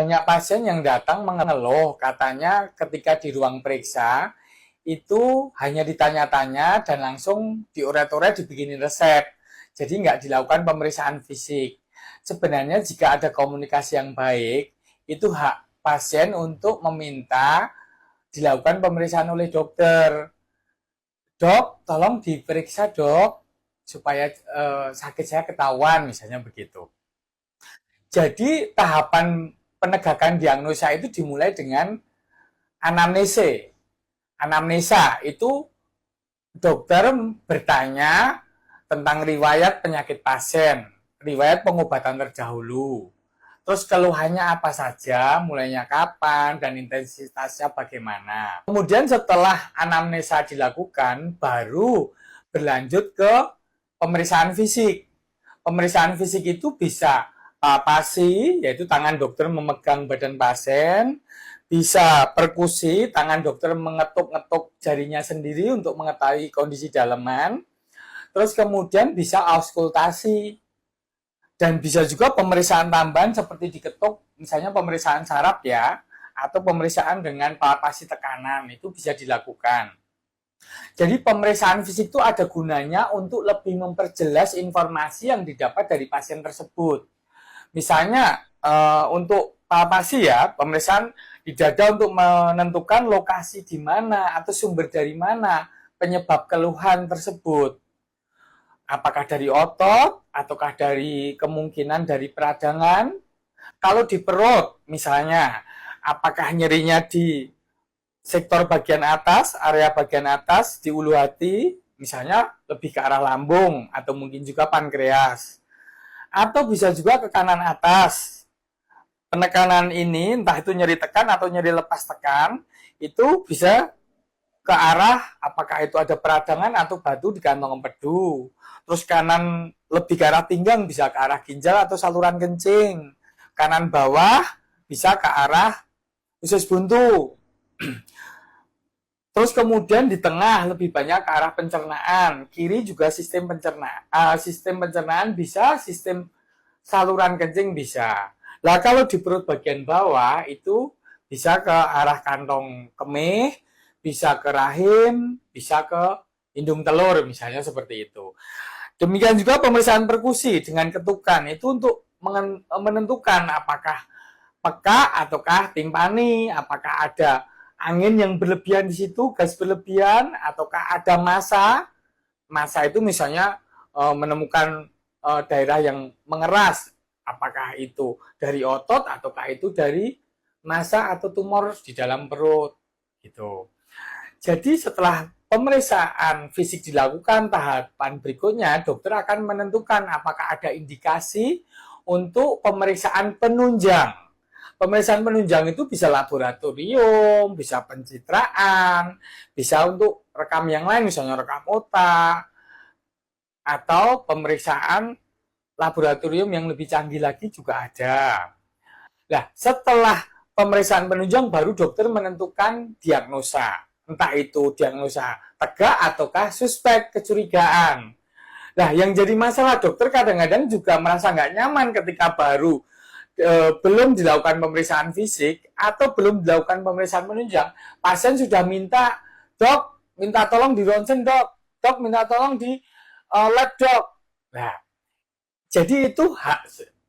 banyak pasien yang datang mengeluh, katanya ketika di ruang periksa itu hanya ditanya-tanya dan langsung dioret-oret dibikinin resep. Jadi nggak dilakukan pemeriksaan fisik. Sebenarnya jika ada komunikasi yang baik, itu hak pasien untuk meminta dilakukan pemeriksaan oleh dokter. Dok, tolong diperiksa dok, supaya sakit saya ketahuan, misalnya begitu. Jadi tahapan penegakan diagnosa itu dimulai dengan anamnese. Anamnesa itu dokter bertanya tentang riwayat penyakit pasien, riwayat pengobatan terdahulu, terus keluhannya apa saja, mulainya kapan, dan intensitasnya bagaimana. Kemudian setelah anamnesa dilakukan, baru berlanjut ke pemeriksaan fisik. Pemeriksaan fisik itu bisa palpasi, yaitu tangan dokter memegang badan pasien, bisa perkusi, tangan dokter mengetuk-ngetuk jarinya sendiri untuk mengetahui kondisi daleman, terus kemudian bisa auskultasi, dan bisa juga pemeriksaan tambahan seperti diketuk, misalnya pemeriksaan saraf ya, atau pemeriksaan dengan palpasi tekanan, itu bisa dilakukan. Jadi pemeriksaan fisik itu ada gunanya untuk lebih memperjelas informasi yang didapat dari pasien tersebut. Misalnya untuk palpasi ya, pemeriksaan di dada untuk menentukan lokasi di mana atau sumber dari mana penyebab keluhan tersebut. Apakah dari otot, ataukah dari kemungkinan dari peradangan. Kalau di perut, misalnya, apakah nyerinya di sektor bagian atas, area bagian atas, di ulu hati, misalnya lebih ke arah lambung, atau mungkin juga pankreas. Atau bisa juga ke kanan atas. Penekanan ini, entah itu nyeri tekan atau nyeri lepas tekan, itu bisa ke arah apakah itu ada peradangan atau batu di kantong empedu. Terus kanan lebih ke arah pinggang bisa ke arah ginjal atau saluran kencing. Kanan bawah bisa ke arah usus buntu. Terus kemudian di tengah lebih banyak ke arah pencernaan. Kiri juga sistem pencernaan. Sistem pencernaan bisa, sistem saluran kencing bisa. Lah kalau di perut bagian bawah itu bisa ke arah kantong kemih, bisa ke rahim, bisa ke indung telur misalnya seperti itu. Demikian juga pemeriksaan perkusi dengan ketukan itu untuk menentukan apakah peka ataukah timpani, apakah ada angin yang berlebihan di situ, gas berlebihan, ataukah ada massa. Massa itu misalnya menemukan daerah yang mengeras, apakah itu dari otot ataukah itu dari massa atau tumor di dalam perut gitu. Jadi setelah pemeriksaan fisik dilakukan, tahapan berikutnya dokter akan menentukan apakah ada indikasi untuk pemeriksaan penunjang. Pemeriksaan penunjang itu bisa laboratorium, bisa pencitraan, bisa untuk rekam yang lain, misalnya rekam otak, atau pemeriksaan laboratorium yang lebih canggih lagi juga ada. Nah, setelah pemeriksaan penunjang baru dokter menentukan diagnosa. Entah itu diagnosa tegak ataukah suspek, kecurigaan. Nah, yang jadi masalah dokter kadang-kadang juga merasa nggak nyaman ketika baru belum dilakukan pemeriksaan fisik atau belum dilakukan pemeriksaan penunjang. Pasien sudah minta, dok, minta tolong di ronsen dok, dok minta tolong di lab dok. Nah, jadi itu hak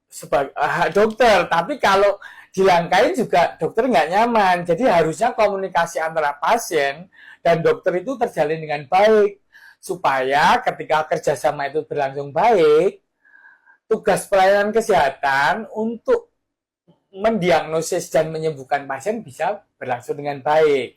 sebagai hak dokter, tapi kalau dilangkain juga dokter nggak nyaman. Jadi harusnya komunikasi antara pasien dan dokter itu terjalin dengan baik, supaya ketika kerjasama itu berlangsung baik, tugas pelayanan kesehatan untuk mendiagnosis dan menyembuhkan pasien bisa berlangsung dengan baik.